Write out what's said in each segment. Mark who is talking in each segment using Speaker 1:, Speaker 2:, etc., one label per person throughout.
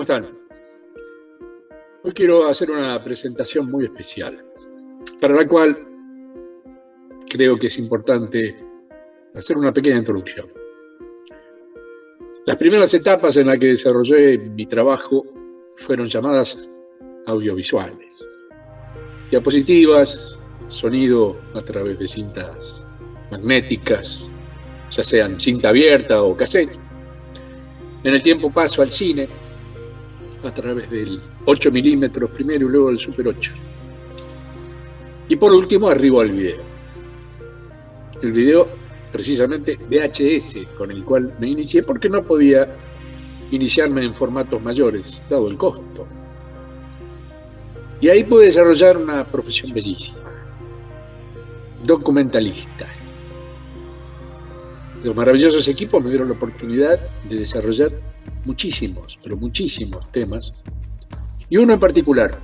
Speaker 1: ¿Cómo están? Hoy quiero hacer una presentación muy especial, para la cual creo que es importante hacer una pequeña introducción. Las primeras etapas en las que desarrollé mi trabajo fueron llamadas audiovisuales. Diapositivas, sonido a través de cintas magnéticas, ya sean cinta abierta o cassette. En el tiempo paso al cine, a través del 8 milímetros primero y luego del Super 8. Y por último arribo al video. El video precisamente VHS, con el cual me inicié porque no podía iniciarme en formatos mayores, dado el costo. Y ahí pude desarrollar una profesión bellísima, documentalista. Los maravillosos equipos me dieron la oportunidad de desarrollar muchísimos, pero muchísimos temas, y uno en particular,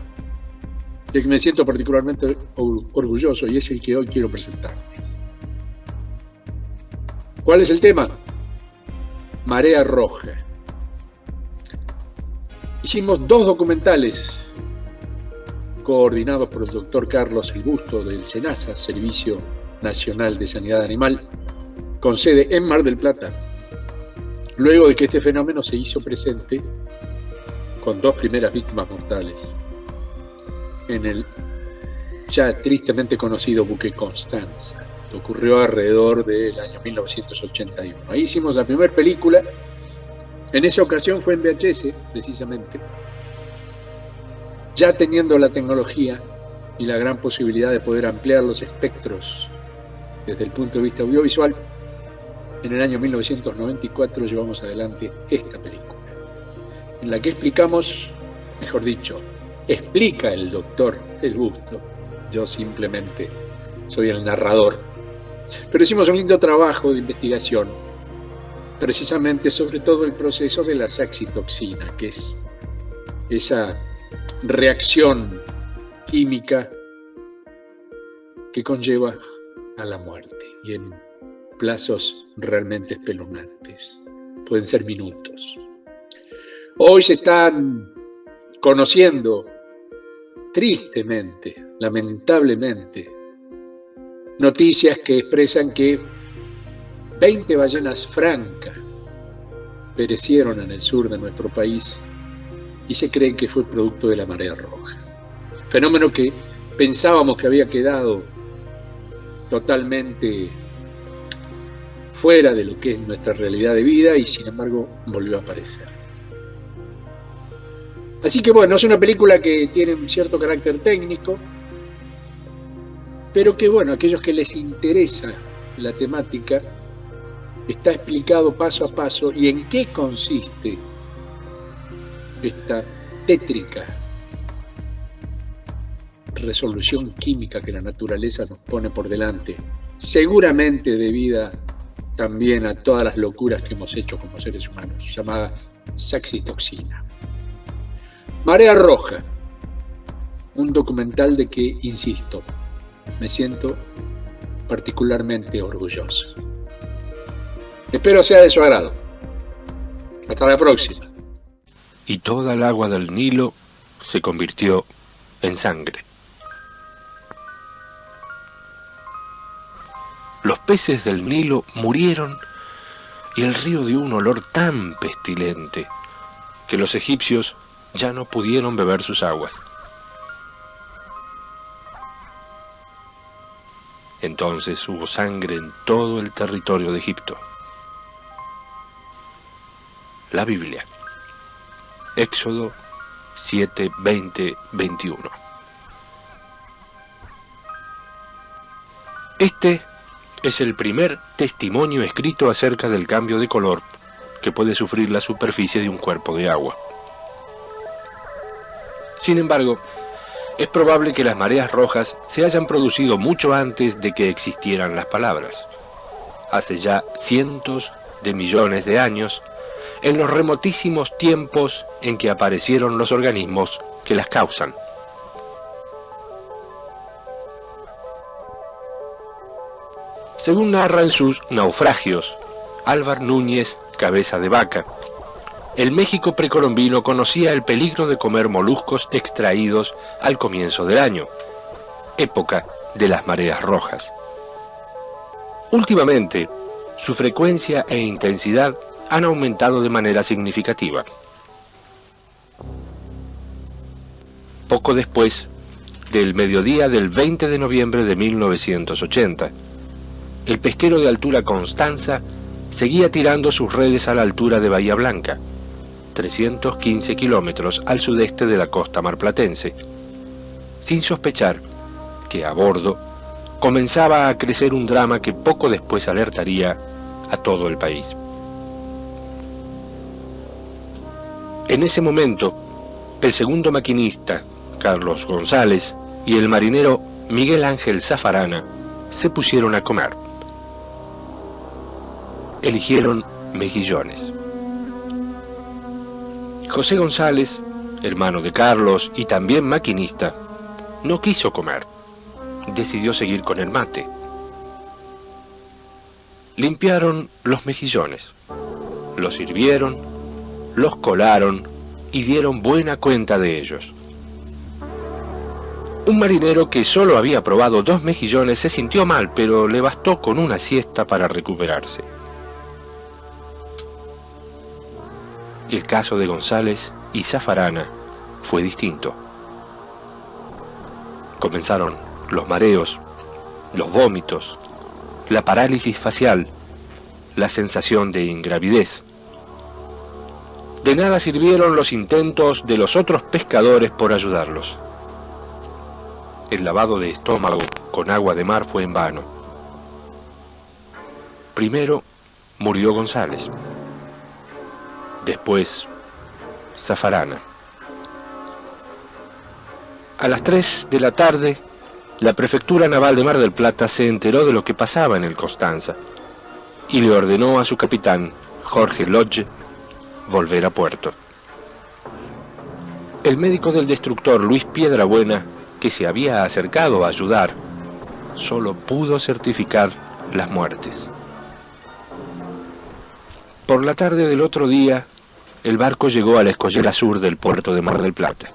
Speaker 1: del que me siento particularmente orgulloso, y es el que hoy quiero presentarles. ¿Cuál es el tema? Marea Roja. Hicimos 2 documentales coordinados por el doctor Carlos El Busto del SENASA, Servicio Nacional de Sanidad Animal, con sede en Mar del Plata, luego de que este fenómeno se hizo presente con 2 primeras víctimas mortales en el ya tristemente conocido buque Constanza, que ocurrió alrededor del año 1981. Ahí hicimos la primera película, en esa ocasión fue en VHS, precisamente, ya teniendo la tecnología y la gran posibilidad de poder ampliar los espectros desde el punto de vista audiovisual. En el año 1994 llevamos adelante esta película, en la que explicamos, mejor dicho, explica el doctor El Busto, yo simplemente soy el narrador, pero hicimos un lindo trabajo de investigación, precisamente sobre todo el proceso de la saxitoxina, que es esa reacción química que conlleva a la muerte, y en plazos realmente espeluznantes, pueden ser minutos. Hoy se están conociendo tristemente, lamentablemente, noticias que expresan que 20 ballenas francas perecieron en el sur de nuestro país y se cree que fue producto de la marea roja. Fenómeno que pensábamos que había quedado totalmente fuera de lo que es nuestra realidad de vida y sin embargo volvió a aparecer. Así que bueno, es una película que tiene un cierto carácter técnico, pero que bueno, a aquellos que les interesa la temática, está explicado paso a paso y en qué consiste esta tétrica resolución química que la naturaleza nos pone por delante, seguramente debida también a todas las locuras que hemos hecho como seres humanos, llamada saxitoxina. Marea Roja, un documental de que, insisto, me siento particularmente orgulloso. Espero sea de su agrado. Hasta la próxima.
Speaker 2: Y toda el agua del Nilo se convirtió en sangre. Los peces del Nilo murieron y el río dio un olor tan pestilente que los egipcios ya no pudieron beber sus aguas. Entonces hubo sangre en todo el territorio de Egipto. La Biblia. Éxodo 7, 20, 21. Este es el primer testimonio escrito acerca del cambio de color que puede sufrir la superficie de un cuerpo de agua. Sin embargo, es probable que las mareas rojas se hayan producido mucho antes de que existieran las palabras. Hace ya cientos de millones de años, en los remotísimos tiempos en que aparecieron los organismos que las causan. Según narra en sus Naufragios, Álvar Núñez Cabeza de Vaca, el México precolombino conocía el peligro de comer moluscos extraídos al comienzo del año, época de las mareas rojas. Últimamente, su frecuencia e intensidad han aumentado de manera significativa. Poco después del mediodía del 20 de noviembre de 1980, el pesquero de altura Constanza seguía tirando sus redes a la altura de Bahía Blanca, 315 kilómetros al sudeste de la costa marplatense, sin sospechar que a bordo comenzaba a crecer un drama que poco después alertaría a todo el país. En ese momento, el segundo maquinista, Carlos González, y el marinero Miguel Ángel Zafarana se pusieron a comer. Eligieron mejillones. José González, hermano de Carlos y también maquinista, no quiso comer. Decidió seguir con el mate. Limpiaron los mejillones, los sirvieron, los colaron y dieron buena cuenta de ellos. Un marinero que solo había probado 2 mejillones se sintió mal, pero le bastó con una siesta para recuperarse. El caso de González y Zafarana fue distinto. Comenzaron los mareos, los vómitos, la parálisis facial, la sensación de ingravidez. De nada sirvieron los intentos de los otros pescadores por ayudarlos. El lavado de estómago con agua de mar fue en vano. Primero murió González. Después, Zafarana. A las 3 de la tarde, la Prefectura Naval de Mar del Plata se enteró de lo que pasaba en el Constanza y le ordenó a su capitán, Jorge Lodge, volver a puerto. El médico del destructor, Luis Piedrabuena, que se había acercado a ayudar, solo pudo certificar las muertes. Por la tarde del otro día, el barco llegó a la escollera sur del puerto de Mar del Plata.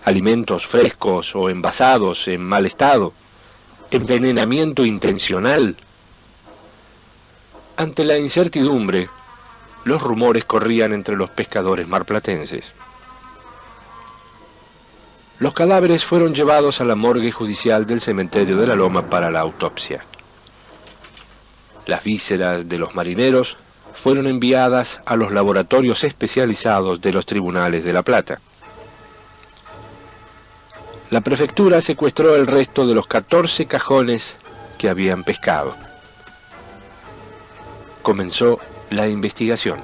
Speaker 2: Alimentos frescos o envasados en mal estado, envenenamiento intencional. Ante la incertidumbre, los rumores corrían entre los pescadores marplatenses. Los cadáveres fueron llevados a la morgue judicial del cementerio de la Loma para la autopsia. Las vísceras de los marineros fueron enviadas a los laboratorios especializados de los tribunales de La Plata. La prefectura secuestró el resto de los 14 cajones que habían pescado. Comenzó la investigación.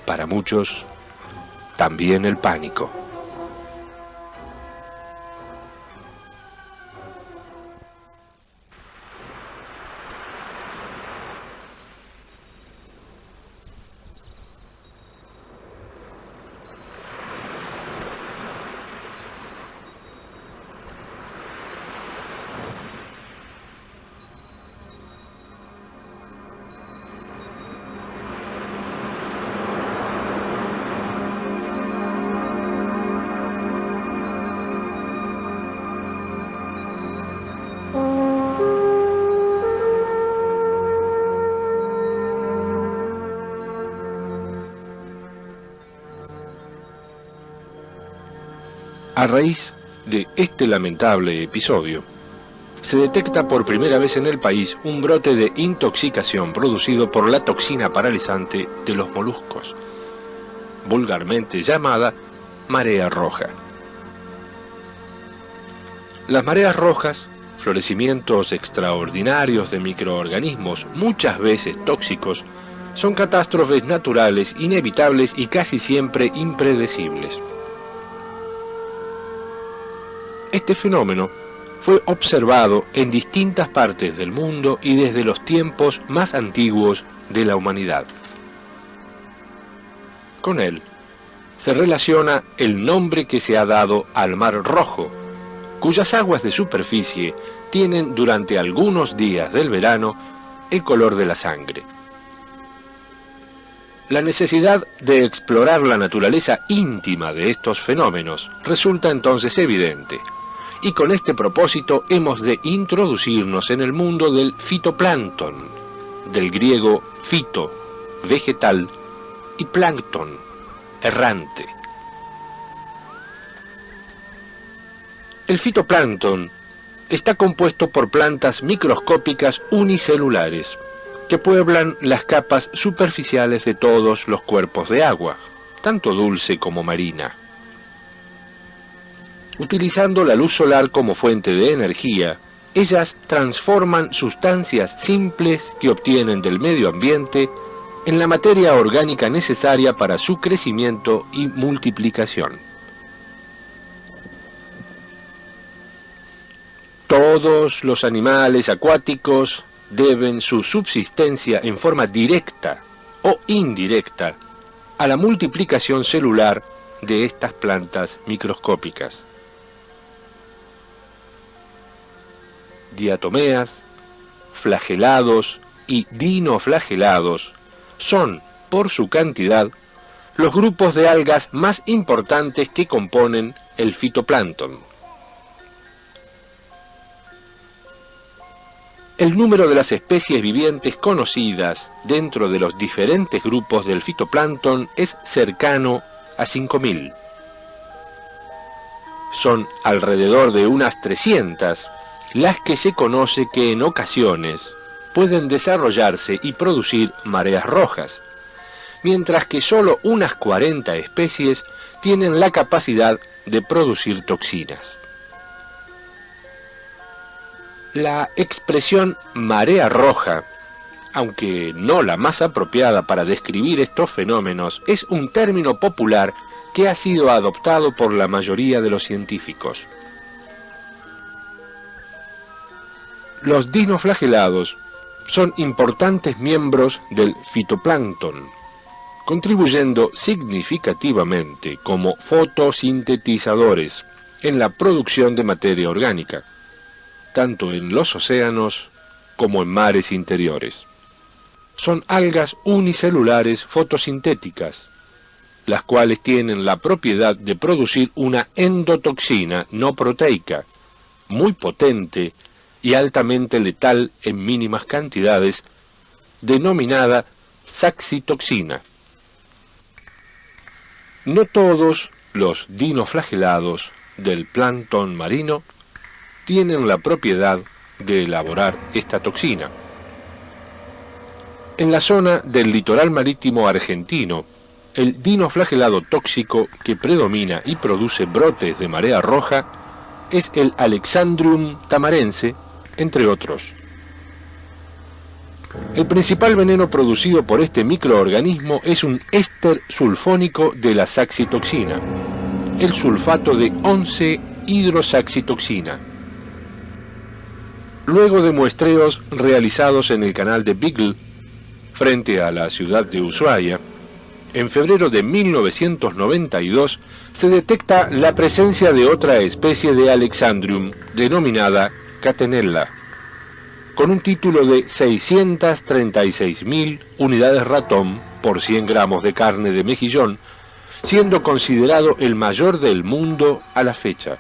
Speaker 2: Para muchos, también el pánico. A raíz de este lamentable episodio, se detecta por primera vez en el país un brote de intoxicación producido por la toxina paralizante de los moluscos, vulgarmente llamada marea roja. Las mareas rojas, florecimientos extraordinarios de microorganismos muchas veces tóxicos, son catástrofes naturales, inevitables y casi siempre impredecibles. Este fenómeno fue observado en distintas partes del mundo y desde los tiempos más antiguos de la humanidad. Con él se relaciona el nombre que se ha dado al Mar Rojo, cuyas aguas de superficie tienen durante algunos días del verano el color de la sangre. La necesidad de explorar la naturaleza íntima de estos fenómenos resulta entonces evidente, y con este propósito hemos de introducirnos en el mundo del fitoplancton, del griego fito, vegetal, y plancton, errante. El fitoplancton está compuesto por plantas microscópicas unicelulares, que pueblan las capas superficiales de todos los cuerpos de agua, tanto dulce como marina. Utilizando la luz solar como fuente de energía, ellas transforman sustancias simples que obtienen del medio ambiente en la materia orgánica necesaria para su crecimiento y multiplicación. Todos los animales acuáticos deben su subsistencia en forma directa o indirecta a la multiplicación celular de estas plantas microscópicas. Diatomeas, flagelados y dinoflagelados son, por su cantidad, los grupos de algas más importantes que componen el fitoplancton. El número de las especies vivientes conocidas dentro de los diferentes grupos del fitoplancton es cercano a 5000. Son alrededor de unas 300 las que se conoce que en ocasiones pueden desarrollarse y producir mareas rojas, mientras que solo unas 40 especies tienen la capacidad de producir toxinas. La expresión marea roja, aunque no la más apropiada para describir estos fenómenos, es un término popular que ha sido adoptado por la mayoría de los científicos. Los dinoflagelados son importantes miembros del fitoplancton, contribuyendo significativamente como fotosintetizadores en la producción de materia orgánica, tanto en los océanos como en mares interiores. Son algas unicelulares fotosintéticas, las cuales tienen la propiedad de producir una endotoxina no proteica, muy potente y altamente letal en mínimas cantidades, denominada saxitoxina. No todos los dinoflagelados del plancton marino tienen la propiedad de elaborar esta toxina. En la zona del litoral marítimo argentino, el dinoflagelado tóxico que predomina y produce brotes de marea roja es el Alexandrium tamarense, entre otros. El principal veneno producido por este microorganismo es un éster sulfónico de la saxitoxina, el sulfato de 11-hidrosaxitoxina. Luego de muestreos realizados en el canal de Beagle, frente a la ciudad de Ushuaia, en febrero de 1992 se detecta la presencia de otra especie de Alexandrium, denominada Catenella, con un título de 636.000 unidades ratón por 100 gramos de carne de mejillón, siendo considerado el mayor del mundo a la fecha.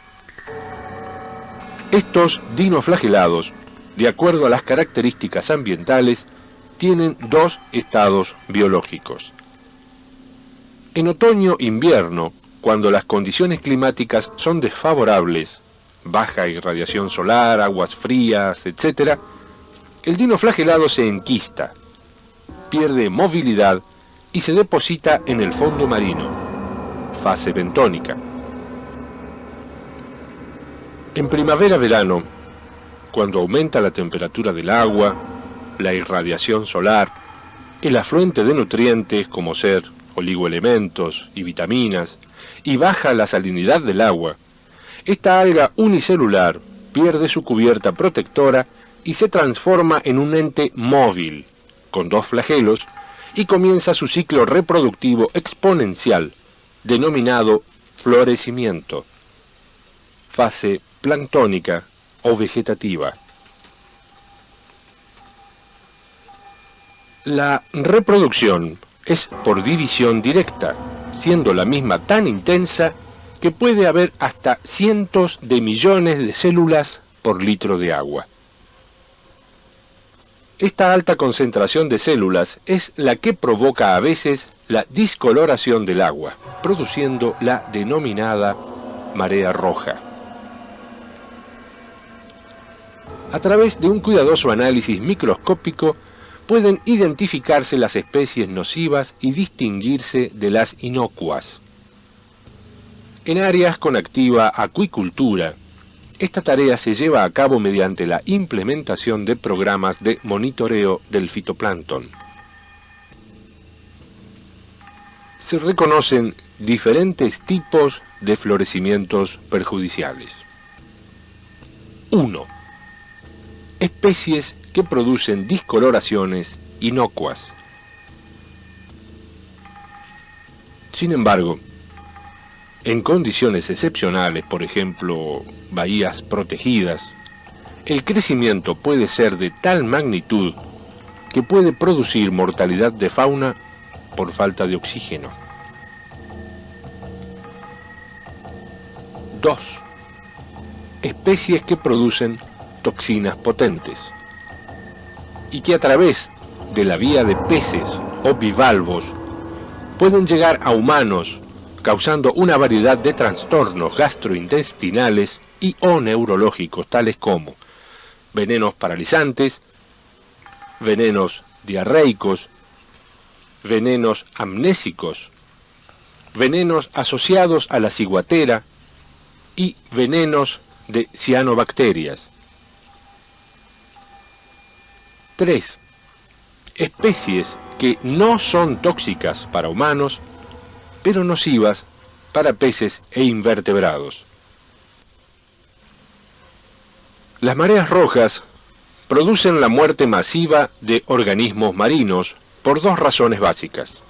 Speaker 2: Estos dinoflagelados, de acuerdo a las características ambientales, tienen dos estados biológicos. En otoño-invierno, cuando las condiciones climáticas son desfavorables, baja irradiación solar, aguas frías, etc., el dinoflagelado se enquista, pierde movilidad y se deposita en el fondo marino, fase bentónica. En primavera-verano, cuando aumenta la temperatura del agua, la irradiación solar, el afluente de nutrientes como ser oligoelementos y vitaminas, y baja la salinidad del agua, esta alga unicelular pierde su cubierta protectora y se transforma en un ente móvil, con dos flagelos, y comienza su ciclo reproductivo exponencial, denominado florecimiento, fase planctónica o vegetativa. La reproducción es por división directa, siendo la misma tan intensa que puede haber hasta cientos de millones de células por litro de agua. Esta alta concentración de células es la que provoca a veces la discoloración del agua, produciendo la denominada marea roja. A través de un cuidadoso análisis microscópico pueden identificarse las especies nocivas y distinguirse de las inocuas. En áreas con activa acuicultura, esta tarea se lleva a cabo mediante la implementación de programas de monitoreo del fitoplancton. Se reconocen diferentes tipos de florecimientos perjudiciales. 1. Especies que producen discoloraciones inocuas. Sin embargo, en condiciones excepcionales, por ejemplo, bahías protegidas, el crecimiento puede ser de tal magnitud que puede producir mortalidad de fauna por falta de oxígeno. 2. Especies que producen toxinas potentes y que a través de la vía de peces o bivalvos pueden llegar a humanos, causando una variedad de trastornos gastrointestinales y o neurológicos, tales como venenos paralizantes, venenos diarreicos, venenos amnésicos, venenos asociados a la ciguatera y venenos de cianobacterias. 3. Especies que no son tóxicas para humanos, pero nocivas para peces e invertebrados. Las mareas rojas producen la muerte masiva de organismos marinos por dos razones básicas.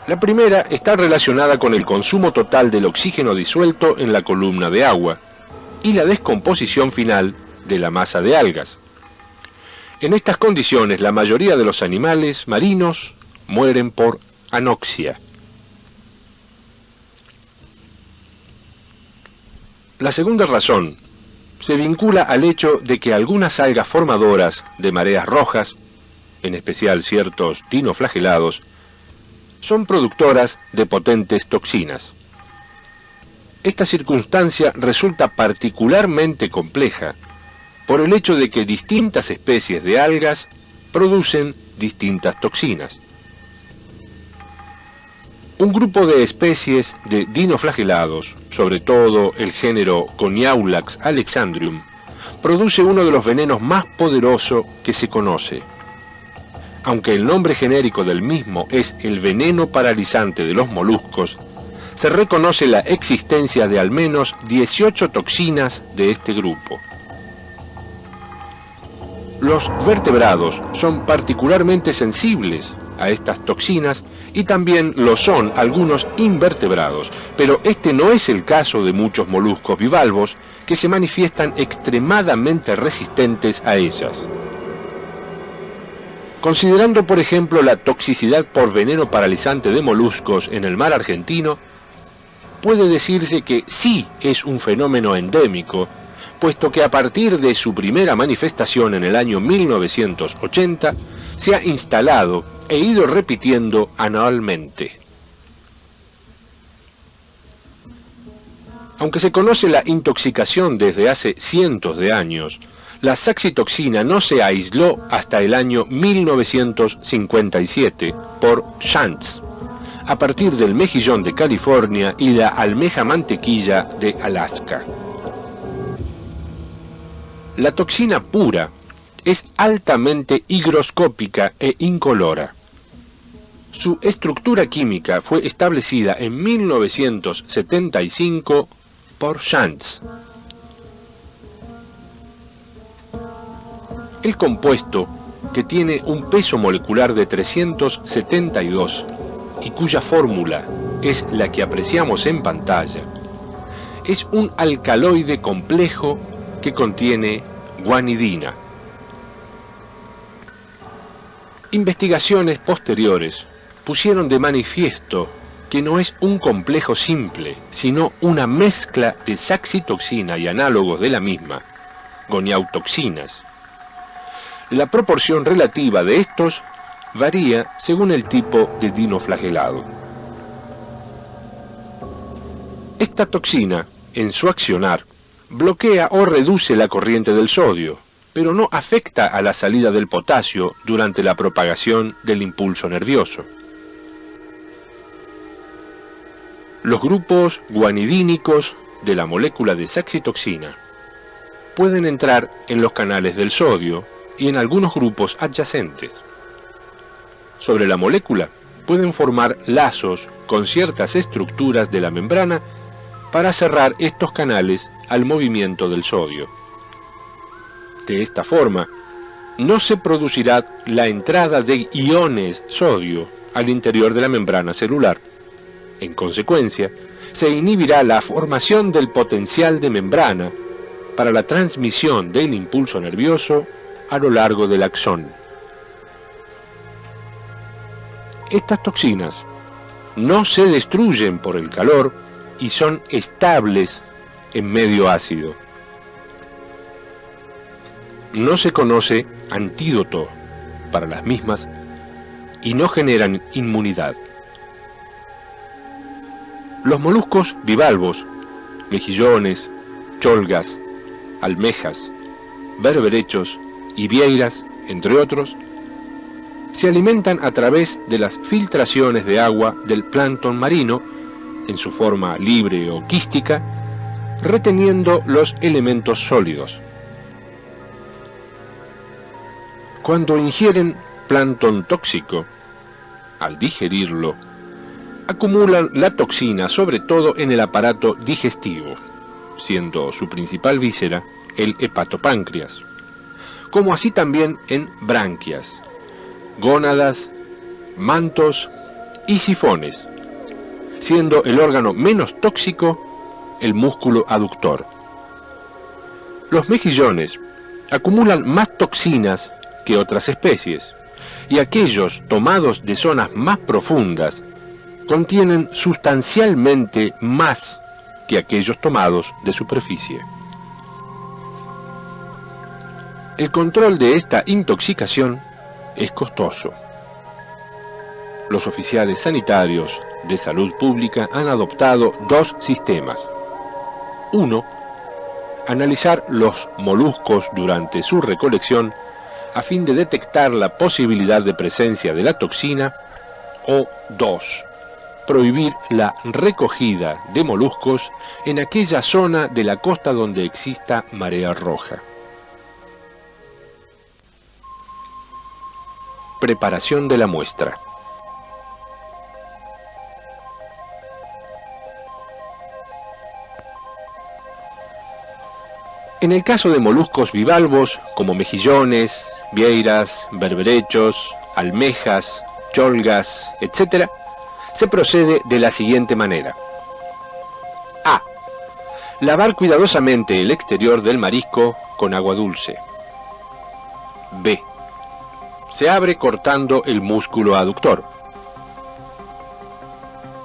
Speaker 2: La primera está relacionada con el consumo total del oxígeno disuelto en la columna de agua y la descomposición final de la masa de algas. En estas condiciones, la mayoría de los animales marinos mueren por anoxia. La segunda razón se vincula al hecho de que algunas algas formadoras de mareas rojas, en especial ciertos dinoflagelados, son productoras de potentes toxinas. Esta circunstancia resulta particularmente compleja por el hecho de que distintas especies de algas producen distintas toxinas. Un grupo de especies de dinoflagelados, sobre todo el género Coniaulax alexandrium, produce uno de los venenos más poderosos que se conoce. Aunque el nombre genérico del mismo es el veneno paralizante de los moluscos, se reconoce la existencia de al menos 18 toxinas de este grupo. Los vertebrados son particularmente sensibles a estas toxinas y también lo son algunos invertebrados, pero este no es el caso de muchos moluscos bivalvos que se manifiestan extremadamente resistentes a ellas. Considerando, por ejemplo, la toxicidad por veneno paralizante de moluscos en el mar argentino, puede decirse que sí es un fenómeno endémico, puesto que a partir de su primera manifestación en el año 1980, se ha instalado e ido repitiendo anualmente. Aunque se conoce la intoxicación desde hace cientos de años, la saxitoxina no se aisló hasta el año 1957 por Shantz, a partir del mejillón de California y la almeja mantequilla de Alaska. La toxina pura es altamente higroscópica e incolora. Su estructura química fue establecida en 1975 por Shantz. El compuesto, que tiene un peso molecular de 372 y cuya fórmula es la que apreciamos en pantalla, es un alcaloide complejo que contiene guanidina. Investigaciones posteriores pusieron de manifiesto que no es un complejo simple, sino una mezcla de saxitoxina y análogos de la misma, goniautoxinas. La proporción relativa de estos varía según el tipo de dinoflagelado. Esta toxina, en su accionar, bloquea o reduce la corriente del sodio, pero no afecta a la salida del potasio durante la propagación del impulso nervioso. Los grupos guanidínicos de la molécula de saxitoxina pueden entrar en los canales del sodio y en algunos grupos adyacentes. Sobre la molécula pueden formar lazos con ciertas estructuras de la membrana para cerrar estos canales al movimiento del sodio. De esta forma, no se producirá la entrada de iones sodio al interior de la membrana celular. En consecuencia, se inhibirá la formación del potencial de membrana para la transmisión del impulso nervioso a lo largo del axón. Estas toxinas no se destruyen por el calor y son estables en medio ácido. No se conoce antídoto para las mismas y no generan inmunidad. Los moluscos bivalvos, mejillones, cholgas, almejas, berberechos y vieiras, entre otros, se alimentan a través de las filtraciones de agua del plancton marino, en su forma libre o quística, reteniendo los elementos sólidos. Cuando ingieren plancton tóxico, al digerirlo, acumulan la toxina sobre todo en el aparato digestivo, siendo su principal víscera el hepatopáncreas, como así también en branquias, gónadas, mantos y sifones, siendo el órgano menos tóxico el músculo aductor. Los mejillones acumulan más toxinas que otras especies, y aquellos tomados de zonas más profundas contienen sustancialmente más que aquellos tomados de superficie. El control de esta intoxicación es costoso. Los oficiales sanitarios de salud pública han adoptado dos sistemas. Uno, analizar los moluscos durante su recolección a fin de detectar la posibilidad de presencia de la toxina, o dos, prohibir la recogida de moluscos en aquella zona de la costa donde exista marea roja. Preparación de la muestra. En el caso de moluscos bivalvos, como mejillones, vieiras, berberechos, almejas, cholgas, etc., se procede de la siguiente manera. A. Lavar cuidadosamente el exterior del marisco con agua dulce. B. Se abre cortando el músculo aductor.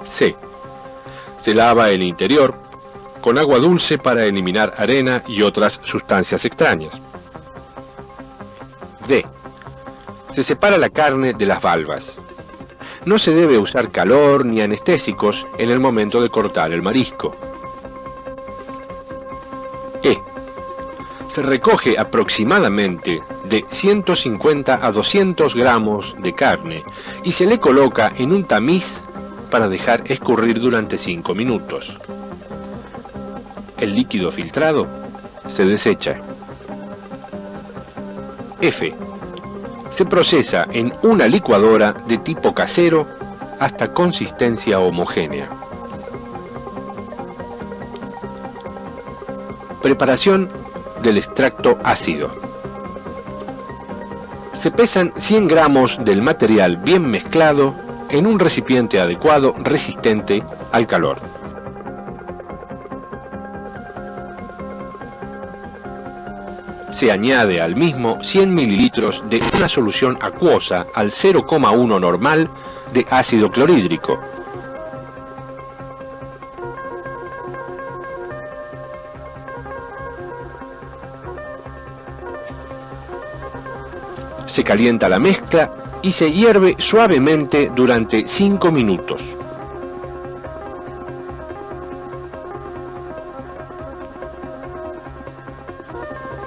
Speaker 2: C. Se lava el interior con agua dulce para eliminar arena y otras sustancias extrañas. D. Se separa la carne de las valvas. No se debe usar calor ni anestésicos en el momento de cortar el marisco. E. Se recoge aproximadamente de 150 a 200 gramos de carne y se le coloca en un tamiz para dejar escurrir durante 5 minutos. El líquido filtrado se desecha. F. Se procesa en una licuadora de tipo casero hasta consistencia homogénea. Preparación del extracto ácido. Se pesan 100 gramos del material bien mezclado en un recipiente adecuado resistente al calor. se añade al mismo 100 mililitros de una solución acuosa al 0,1 normal de ácido clorhídrico. Se calienta la mezcla y se hierve suavemente durante 5 minutos.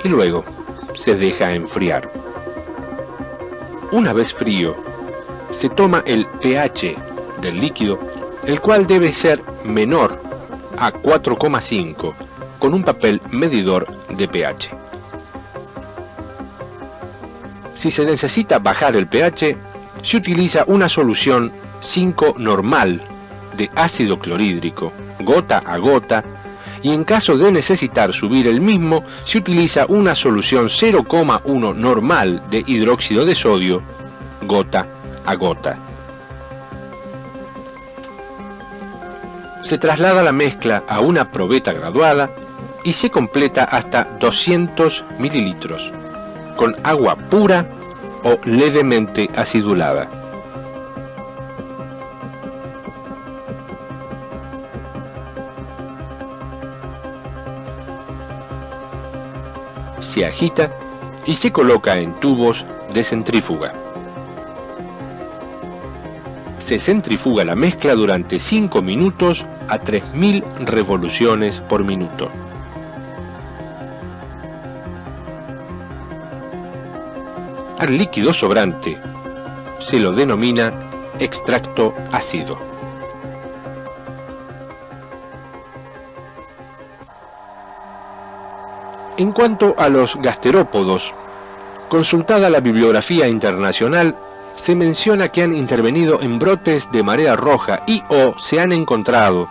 Speaker 2: Y luego se deja enfriar. Una vez frío, se toma el pH del líquido, el cual debe ser menor a 4,5 con un papel medidor de pH. Si se necesita bajar el pH, se utiliza una solución 5 normal de ácido clorhídrico, gota a gota, y en caso de necesitar subir el mismo, se utiliza una solución 0,1 normal de hidróxido de sodio, gota a gota. Se traslada la mezcla a una probeta graduada y se completa hasta 200 mililitros, con agua pura o levemente acidulada. Se agita y se coloca en tubos de centrífuga. Se centrifuga la mezcla durante 5 minutos a 3000 revoluciones por minuto. Al líquido sobrante se lo denomina extracto ácido. En cuanto a los gasterópodos, consultada la bibliografía internacional, se menciona que han intervenido en brotes de marea roja y o se han encontrado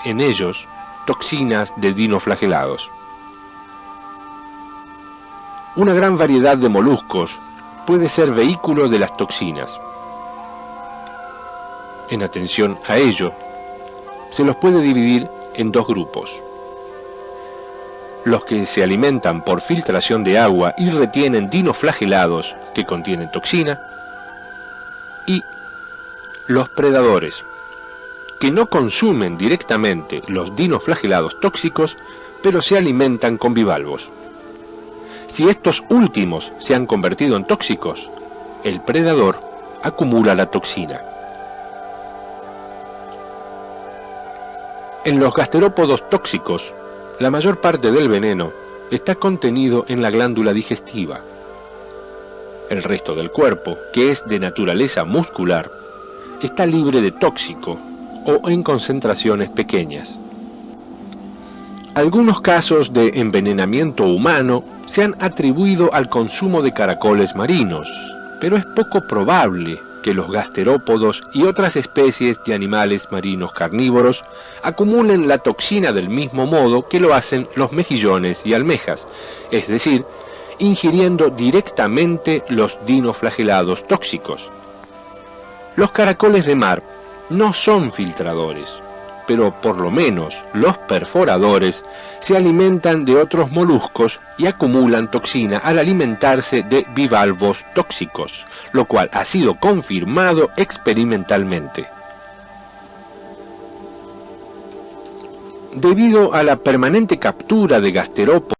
Speaker 2: en ellos toxinas de dinoflagelados. Una gran variedad de moluscos puede ser vehículo de las toxinas. En atención a ello, se los puede dividir en dos grupos: los que se alimentan por filtración de agua y retienen dinoflagelados que contienen toxina, y los predadores, que no consumen directamente los dinoflagelados tóxicos, pero se alimentan con bivalvos. Si estos últimos se han convertido en tóxicos, el predador acumula la toxina. En los gasterópodos tóxicos, la mayor parte del veneno está contenido en la glándula digestiva. El resto del cuerpo, que es de naturaleza muscular, está libre de tóxico o en concentraciones pequeñas. Algunos casos de envenenamiento humano se han atribuido al consumo de caracoles marinos, pero es poco probable que los gasterópodos y otras especies de animales marinos carnívoros acumulen la toxina del mismo modo que lo hacen los mejillones y almejas, es decir, ingiriendo directamente los dinoflagelados tóxicos. Los caracoles de mar no son filtradores, pero por lo menos los perforadores se alimentan de otros moluscos y acumulan toxina al alimentarse de bivalvos tóxicos, lo cual ha sido confirmado experimentalmente. Debido a la permanente captura de gasterópodos,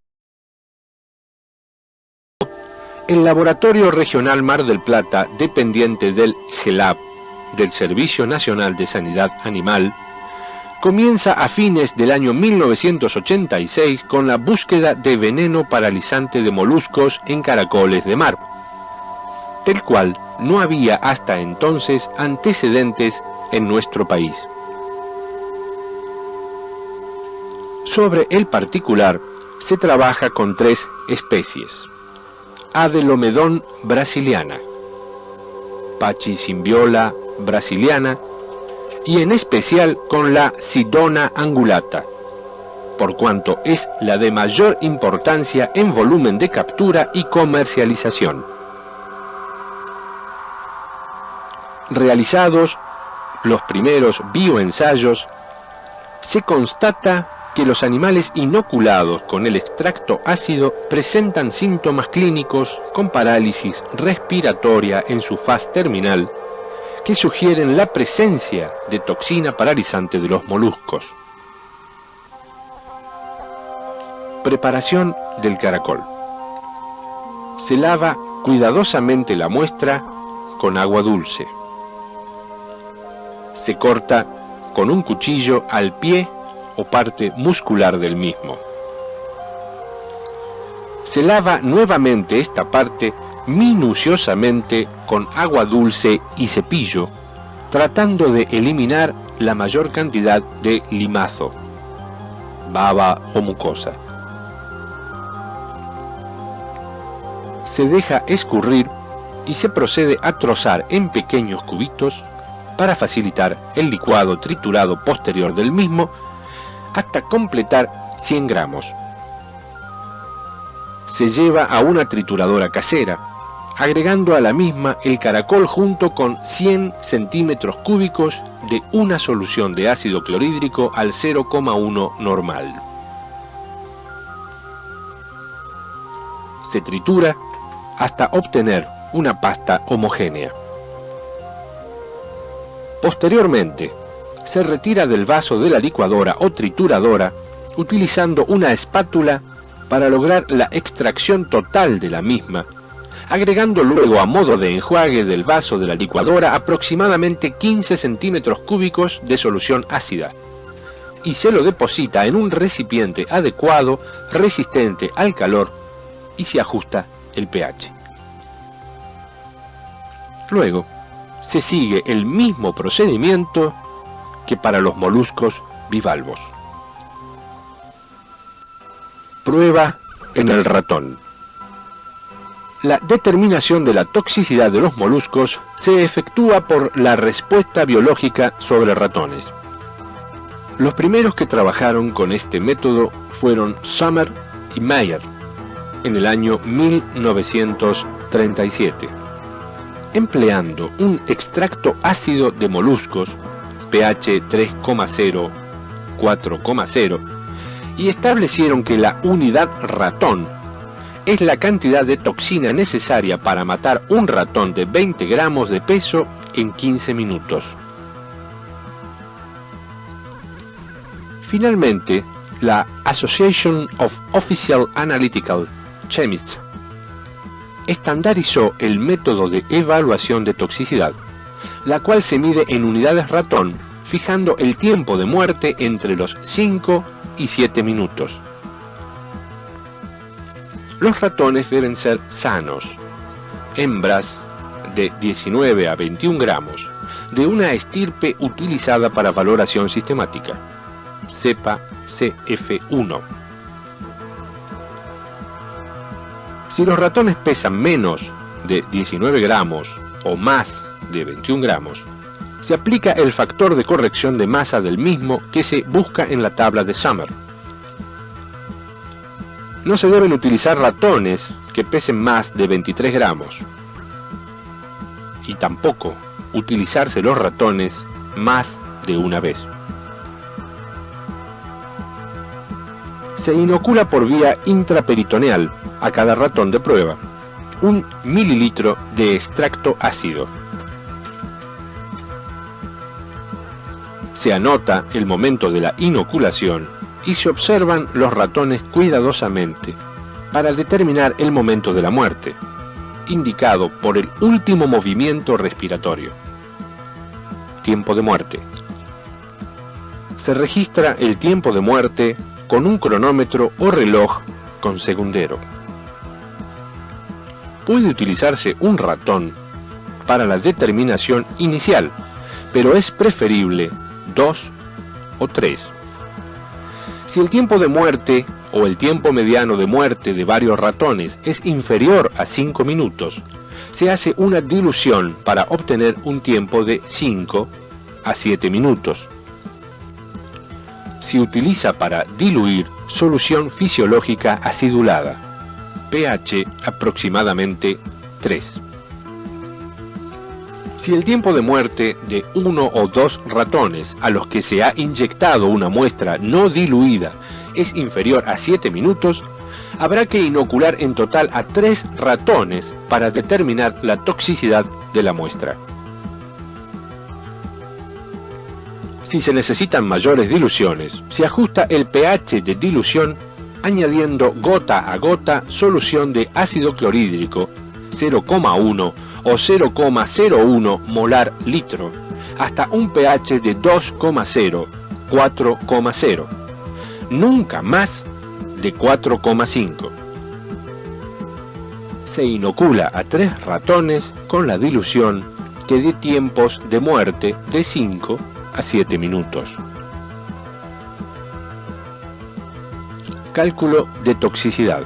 Speaker 2: el Laboratorio Regional Mar del Plata, dependiente del GELAP, del Servicio Nacional de Sanidad Animal, comienza a fines del año 1986 con la búsqueda de veneno paralizante de moluscos en caracoles de mar, del cual no había hasta entonces antecedentes en nuestro país. Sobre el particular se trabaja con 3 especies: Adelomedon brasiliana, Pachysymbiola brasiliana y en especial con la Sidona angulata, por cuanto es la de mayor importancia en volumen de captura y comercialización. Realizados los primeros bioensayos, se constata que los animales inoculados con el extracto ácido presentan síntomas clínicos con parálisis respiratoria en su faz terminal que sugieren la presencia de toxina paralizante de los moluscos. Preparación del caracol. Se lava cuidadosamente la muestra con agua dulce. Se corta con un cuchillo al pie o parte muscular del mismo. Se lava nuevamente esta parte minuciosamente con agua dulce y cepillo, tratando de eliminar la mayor cantidad de limazo, baba o mucosa. Se deja escurrir y se procede a trozar en pequeños cubitos para facilitar el licuado triturado posterior del mismo hasta completar 100 gramos. Se lleva a una trituradora casera, agregando a la misma el caracol junto con 100 centímetros cúbicos de una solución de ácido clorhídrico al 0,1 normal. Se tritura hasta obtener una pasta homogénea. Posteriormente, se retira del vaso de la licuadora o trituradora utilizando una espátula para lograr la extracción total de la misma, agregando luego a modo de enjuague del vaso de la licuadora aproximadamente 15 centímetros cúbicos de solución ácida, y se lo deposita en un recipiente adecuado, resistente al calor, y se ajusta el pH. Luego, se sigue el mismo procedimiento que para los moluscos bivalvos. Prueba en el ratón. La determinación de la toxicidad de los moluscos se efectúa por la respuesta biológica sobre ratones. Los primeros que trabajaron con este método fueron Sommer y Meyer en el año 1937. Empleando un extracto ácido de moluscos, pH 3,0, 4,0, y establecieron que la unidad ratón es la cantidad de toxina necesaria para matar un ratón de 20 gramos de peso en 15 minutos. Finalmente, la Association of Official Analytical Chemists estandarizó el método de evaluación de toxicidad, la cual se mide en unidades ratón, fijando el tiempo de muerte entre los 5 y 7 minutos. Los ratones deben ser sanos, hembras de 19 a 21 gramos, de una estirpe utilizada para valoración sistemática, cepa CF1. Si los ratones pesan menos de 19 gramos o más de 21 gramos, se aplica el factor de corrección de masa del mismo que se busca en la tabla de Sommer. No se deben utilizar ratones que pesen más de 23 gramos. Y tampoco utilizarse los ratones más de una vez. Se inocula por vía intraperitoneal a cada ratón de prueba 1 mililitro de extracto ácido. Se anota el momento de la inoculación y se observan los ratones cuidadosamente para determinar el momento de la muerte, indicado por el último movimiento respiratorio. Tiempo de muerte. Se registra el tiempo de muerte con un cronómetro o reloj con segundero. Puede utilizarse un ratón para la determinación inicial, pero es preferible 2 o 3. Si el tiempo de muerte o el tiempo mediano de muerte de varios ratones es inferior a 5 minutos, se hace una dilución para obtener un tiempo de 5 a 7 minutos. Se utiliza para diluir solución fisiológica acidulada, pH aproximadamente 3. Si el tiempo de muerte de 1 o 2 ratones a los que se ha inyectado una muestra no diluida es inferior a 7 minutos, habrá que inocular en total a 3 ratones para determinar la toxicidad de la muestra. Si se necesitan mayores diluciones, se ajusta el pH de dilución añadiendo gota a gota solución de ácido clorhídrico 0,1 o 0,01 molar litro, hasta un pH de 2,0, 4,0, nunca más de 4,5. Se inocula a 3 ratones con la dilución que dé tiempos de muerte de 5 a 7 minutos. Cálculo de toxicidad.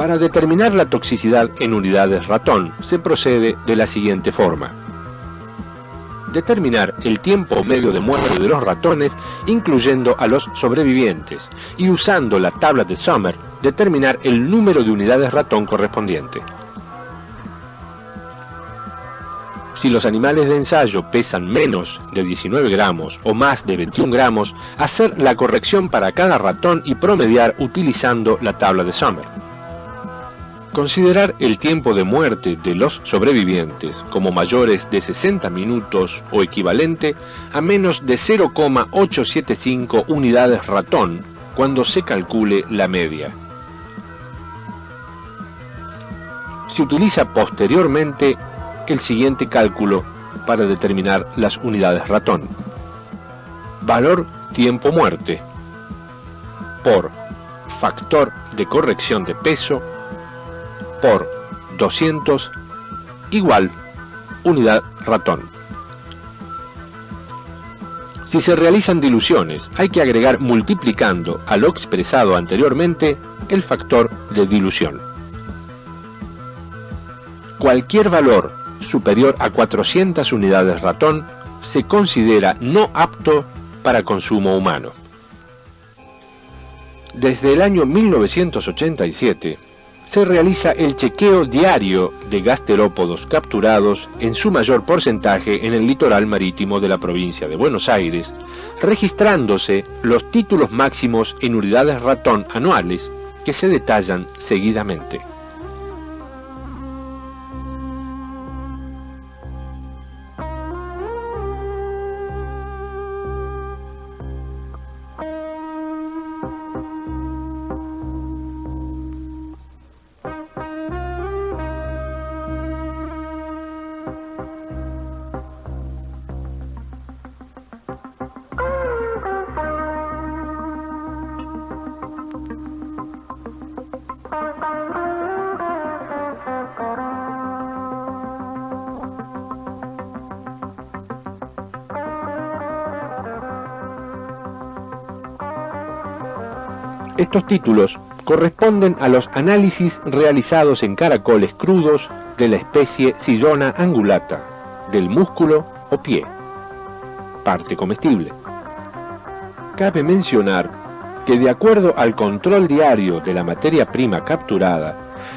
Speaker 2: Para determinar la toxicidad en unidades ratón, se procede de la siguiente forma. Determinar el tiempo medio de muerte de los ratones, incluyendo a los sobrevivientes, y usando la tabla de Sommer, determinar el número de unidades ratón correspondiente. Si los animales de ensayo pesan menos de 19 gramos o más de 21 gramos, hacer la corrección para cada ratón y promediar utilizando la tabla de Sommer. Considerar el tiempo de muerte de los sobrevivientes como mayores de 60 minutos o equivalente a menos de 0,875 unidades ratón cuando se calcule la media. Se utiliza posteriormente el siguiente cálculo para determinar las unidades ratón. Valor tiempo muerte por factor de corrección de peso por 200 igual unidad ratón. Si se realizan diluciones, hay que agregar multiplicando a lo expresado anteriormente el factor de dilución. Cualquier valor superior a 400 unidades ratón se considera no apto para consumo humano. Desde el año 1987 se realiza el chequeo diario de gasterópodos capturados en su mayor porcentaje en el litoral marítimo de la provincia de Buenos Aires, registrándose los títulos máximos en unidades ratón anuales que se detallan seguidamente. Estos títulos corresponden a los análisis realizados en caracoles crudos de la especie Sirona angulata, del músculo o pie, parte comestible. Cabe mencionar que de acuerdo al control diario de la materia prima capturada,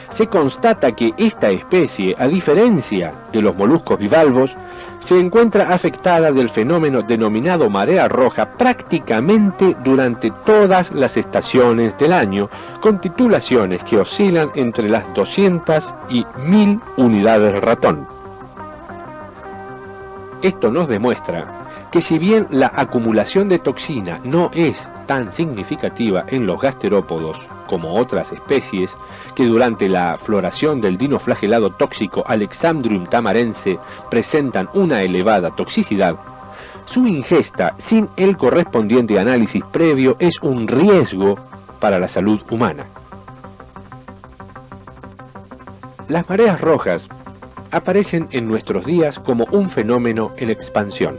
Speaker 2: se constata que esta especie, a diferencia de los moluscos bivalvos, se encuentra afectada del fenómeno denominado marea roja prácticamente durante todas las estaciones del año, con titulaciones que oscilan entre las 200 y 1000 unidades ratón. Esto nos demuestra que si bien la acumulación de toxina no es tan significativa en los gasterópodos como otras especies, que durante la floración del dinoflagelado tóxico Alexandrium tamarense presentan una elevada toxicidad, su ingesta sin el correspondiente análisis previo es un riesgo para la salud humana. Las mareas rojas aparecen en nuestros días como un fenómeno en expansión.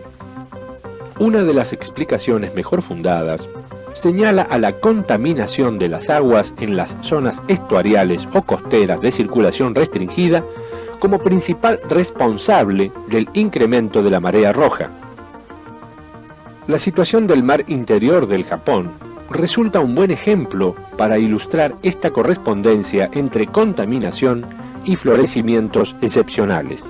Speaker 2: Una de las explicaciones mejor fundadas señala a la contaminación de las aguas en las zonas estuariales o costeras de circulación restringida como principal responsable del incremento de la marea roja. La situación del mar interior del Japón resulta un buen ejemplo para ilustrar esta correspondencia entre contaminación y florecimientos excepcionales.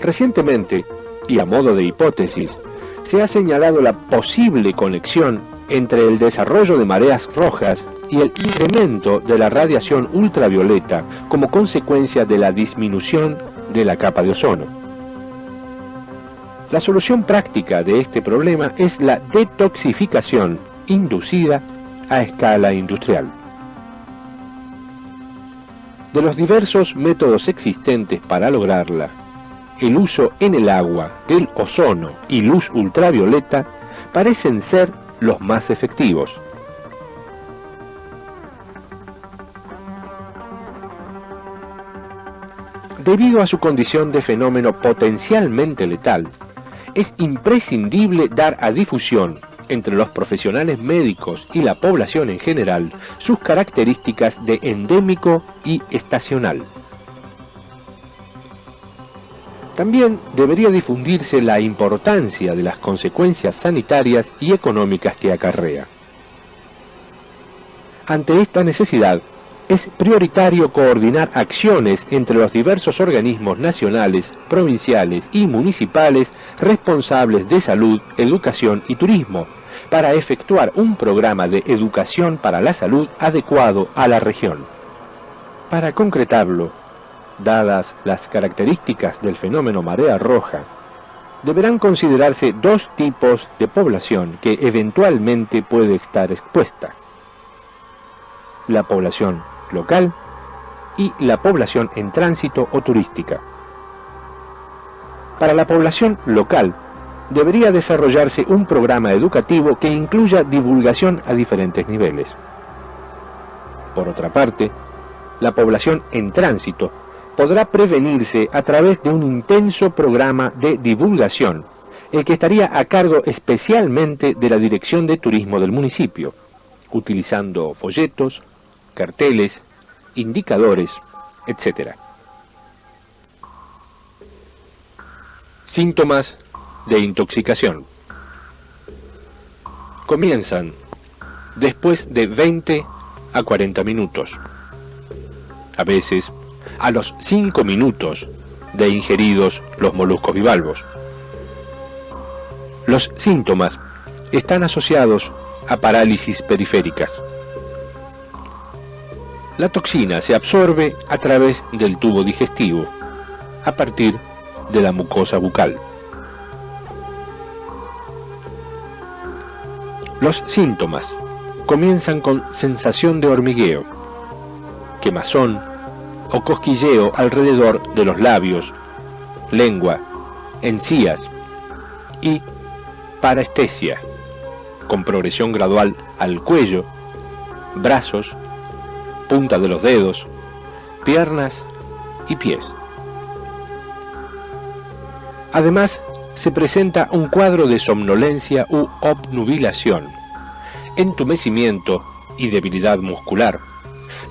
Speaker 2: Recientemente, y a modo de hipótesis, se ha señalado la posible conexión entre el desarrollo de mareas rojas y el incremento de la radiación ultravioleta como consecuencia de la disminución de la capa de ozono. La solución práctica de este problema es la detoxificación inducida a escala industrial. De los diversos métodos existentes para lograrla, el uso en el agua del ozono y luz ultravioleta parecen ser los más efectivos. Debido a su condición de fenómeno potencialmente letal, es imprescindible dar a difusión entre los profesionales médicos y la población en general sus características de endémico y estacional. También debería difundirse la importancia de las consecuencias sanitarias y económicas que acarrea. Ante esta necesidad, es prioritario coordinar acciones entre los diversos organismos nacionales, provinciales y municipales responsables de salud, educación y turismo, para efectuar un programa de educación para la salud adecuado a la región. Para concretarlo, dadas las características del fenómeno marea roja, deberán considerarse dos tipos de población que eventualmente puede estar expuesta: la población local y la población en tránsito o turística. Para la población local, debería desarrollarse un programa educativo que incluya divulgación a diferentes niveles. Por otra parte, la población en tránsito podrá prevenirse a través de un intenso programa de divulgación, el que estaría a cargo especialmente de la Dirección de Turismo del municipio, utilizando folletos, carteles, indicadores, etc. Síntomas de intoxicación. Comienzan después de 20 a 40 minutos. A veces, a los 5 minutos de ingeridos los moluscos bivalvos. Los síntomas están asociados a parálisis periféricas. La toxina se absorbe a través del tubo digestivo, a partir de la mucosa bucal. Los síntomas comienzan con sensación de hormigueo, quemazón o cosquilleo alrededor de los labios, lengua, encías y parestesia, con progresión gradual al cuello, brazos, punta de los dedos, piernas y pies. Además, se presenta un cuadro de somnolencia u obnubilación, entumecimiento y debilidad muscular,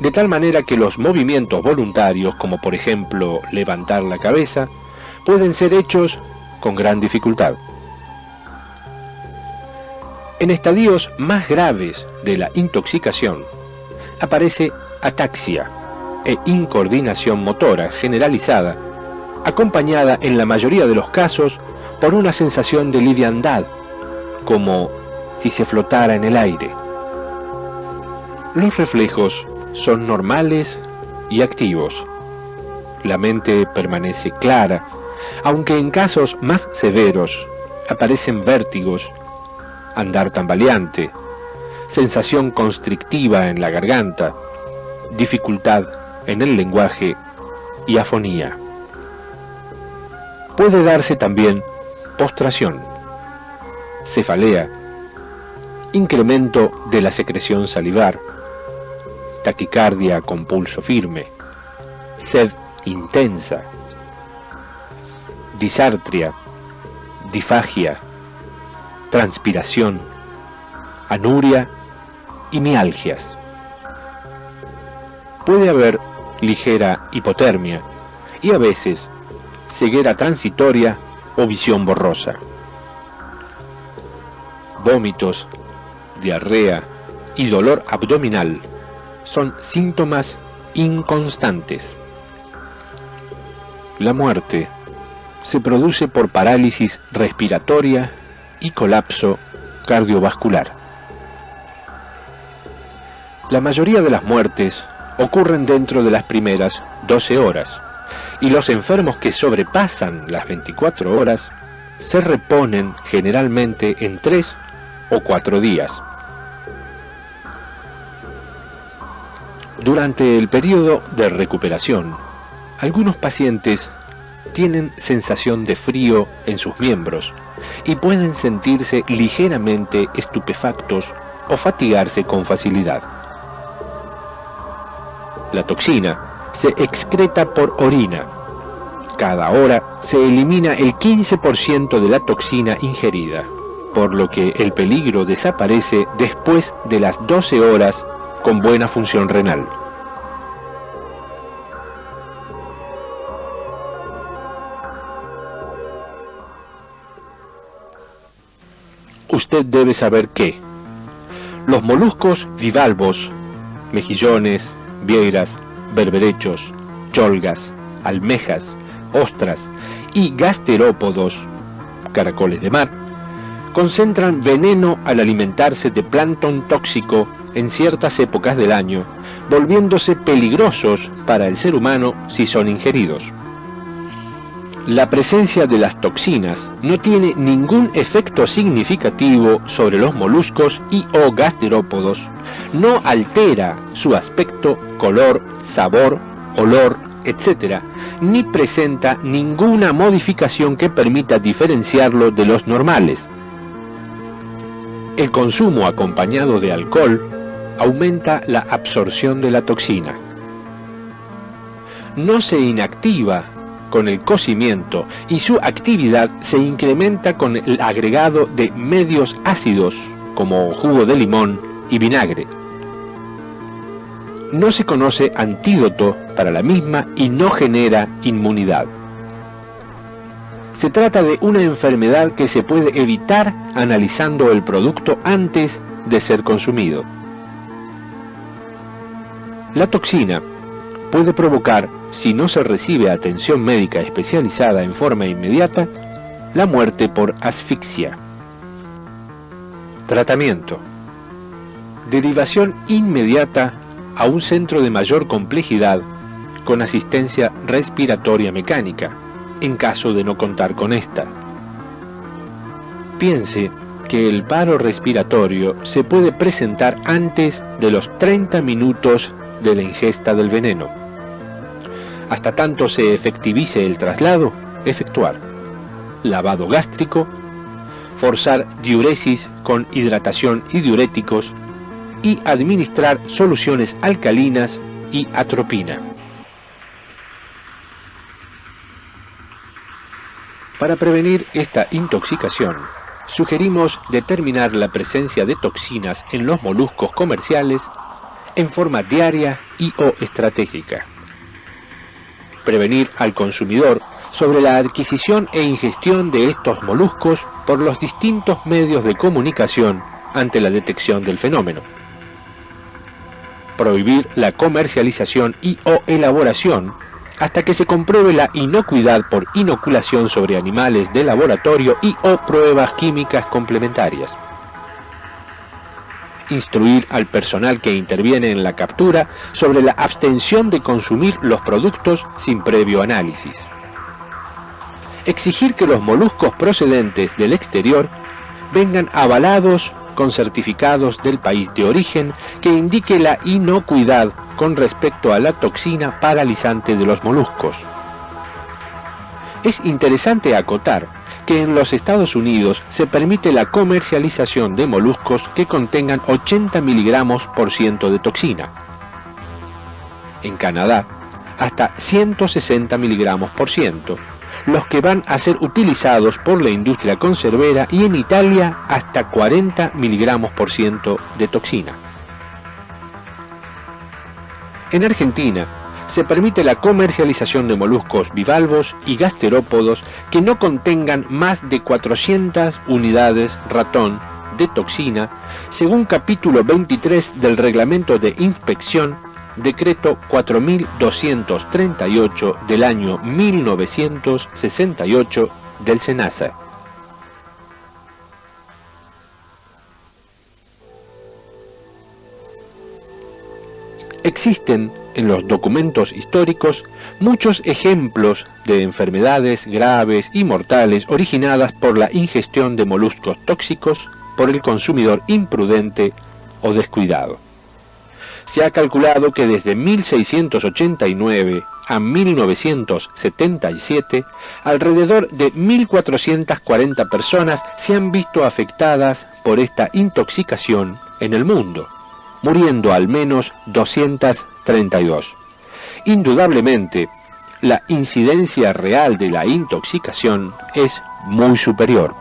Speaker 2: de tal manera que los movimientos voluntarios, como por ejemplo levantar la cabeza, pueden ser hechos con gran dificultad. En estadios más graves de la intoxicación, aparece ataxia e incoordinación motora generalizada, acompañada en la mayoría de los casos por una sensación de liviandad, como si se flotara en el aire. Los reflejos son normales y activos. La mente permanece clara, aunque en casos más severos aparecen vértigos, andar tambaleante, sensación constrictiva en la garganta, dificultad en el lenguaje y afonía. Puede darse también postración, cefalea, incremento de la secreción salivar, taquicardia con pulso firme, sed intensa, disartria, difagia, transpiración, anuria y mialgias. Puede haber ligera hipotermia y a veces ceguera transitoria o visión borrosa. Vómitos, diarrea y dolor abdominal son síntomas inconstantes. La muerte se produce por parálisis respiratoria y colapso cardiovascular. La mayoría de las muertes ocurren dentro de las primeras 12 horas, y los enfermos que sobrepasan las 24 horas se reponen generalmente en 3 o 4 días. Durante el periodo de recuperación, algunos pacientes tienen sensación de frío en sus miembros y pueden sentirse ligeramente estupefactos o fatigarse con facilidad. La toxina se excreta por orina. Cada hora se elimina el 15% de la toxina ingerida, por lo que el peligro desaparece después de las 12 horas con buena función renal. Usted debe saber que los moluscos bivalvos, mejillones, vieiras, berberechos, cholgas, almejas, ostras y gasterópodos, caracoles de mar, concentran veneno al alimentarse de plancton tóxico en ciertas épocas del año, volviéndose peligrosos para el ser humano si son ingeridos. La presencia de las toxinas no tiene ningún efecto significativo sobre los moluscos y o gasterópodos, no altera su aspecto, color, sabor, olor, etc., ni presenta ninguna modificación que permita diferenciarlo de los normales. El consumo acompañado de alcohol aumenta la absorción de la toxina. No se inactiva con el cocimiento y su actividad se incrementa con el agregado de medios ácidos como jugo de limón y vinagre. No se conoce antídoto para la misma y no genera inmunidad. Se trata de una enfermedad que se puede evitar analizando el producto antes de ser consumido. La toxina puede provocar, si no se recibe atención médica especializada en forma inmediata, la muerte por asfixia. Tratamiento: derivación inmediata a un centro de mayor complejidad con asistencia respiratoria mecánica, en caso de no contar con esta. Piense que el paro respiratorio se puede presentar antes de los 30 minutos de la ingesta del veneno. Hasta tanto se efectivice el traslado, efectuar lavado gástrico, forzar diuresis con hidratación y diuréticos y administrar soluciones alcalinas y atropina. Para prevenir esta intoxicación, sugerimos determinar la presencia de toxinas en los moluscos comerciales en forma diaria y o estratégica. Prevenir al consumidor sobre la adquisición e ingestión de estos moluscos por los distintos medios de comunicación ante la detección del fenómeno. Prohibir la comercialización y o elaboración hasta que se compruebe la inocuidad por inoculación sobre animales de laboratorio y o pruebas químicas complementarias. Instruir al personal que interviene en la captura sobre la abstención de consumir los productos sin previo análisis. Exigir que los moluscos procedentes del exterior vengan avalados con certificados del país de origen que indique la inocuidad con respecto a la toxina paralizante de los moluscos. Es interesante acotar que en los Estados Unidos se permite la comercialización de moluscos que contengan 80 mg% de toxina. En Canadá, hasta 160 mg%, los que van a ser utilizados por la industria conservera, y en Italia hasta 40 mg% de toxina. En Argentina, se permite la comercialización de moluscos bivalvos y gasterópodos que no contengan más de 400 unidades ratón de toxina, según capítulo 23 del Reglamento de Inspección Decreto 4238 del año 1968 del SENASA. Existen en los documentos históricos muchos ejemplos de enfermedades graves y mortales originadas por la ingestión de moluscos tóxicos por el consumidor imprudente o descuidado. Se ha calculado que desde 1689 a 1977, alrededor de 1.440 personas se han visto afectadas por esta intoxicación en el mundo, muriendo al menos 232. Indudablemente, la incidencia real de la intoxicación es muy superior.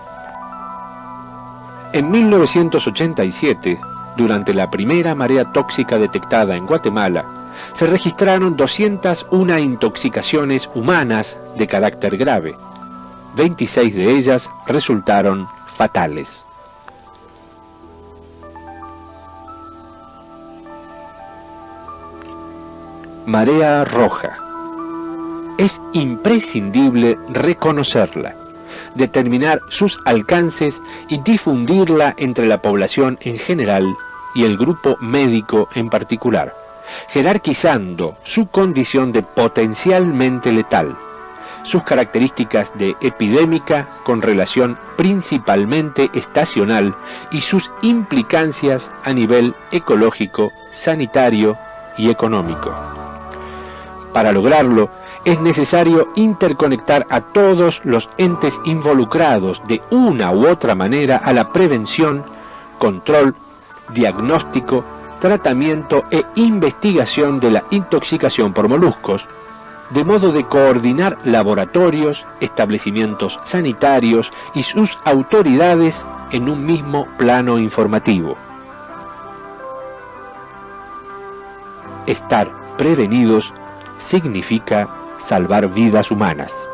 Speaker 2: En 1987, durante la primera marea tóxica detectada en Guatemala, se registraron 201 intoxicaciones humanas de carácter grave. 26 de ellas resultaron fatales. Marea roja. Es imprescindible reconocerla, determinar sus alcances y difundirla entre la población en general y el grupo médico en particular, jerarquizando su condición de potencialmente letal, sus características de epidémica con relación principalmente estacional y sus implicancias a nivel ecológico, sanitario y económico. Para lograrlo, es necesario interconectar a todos los entes involucrados de una u otra manera a la prevención, control, diagnóstico, tratamiento e investigación de la intoxicación por moluscos, de modo de coordinar laboratorios, establecimientos sanitarios y sus autoridades en un mismo plano informativo. Estar prevenidos significa salvar vidas humanas.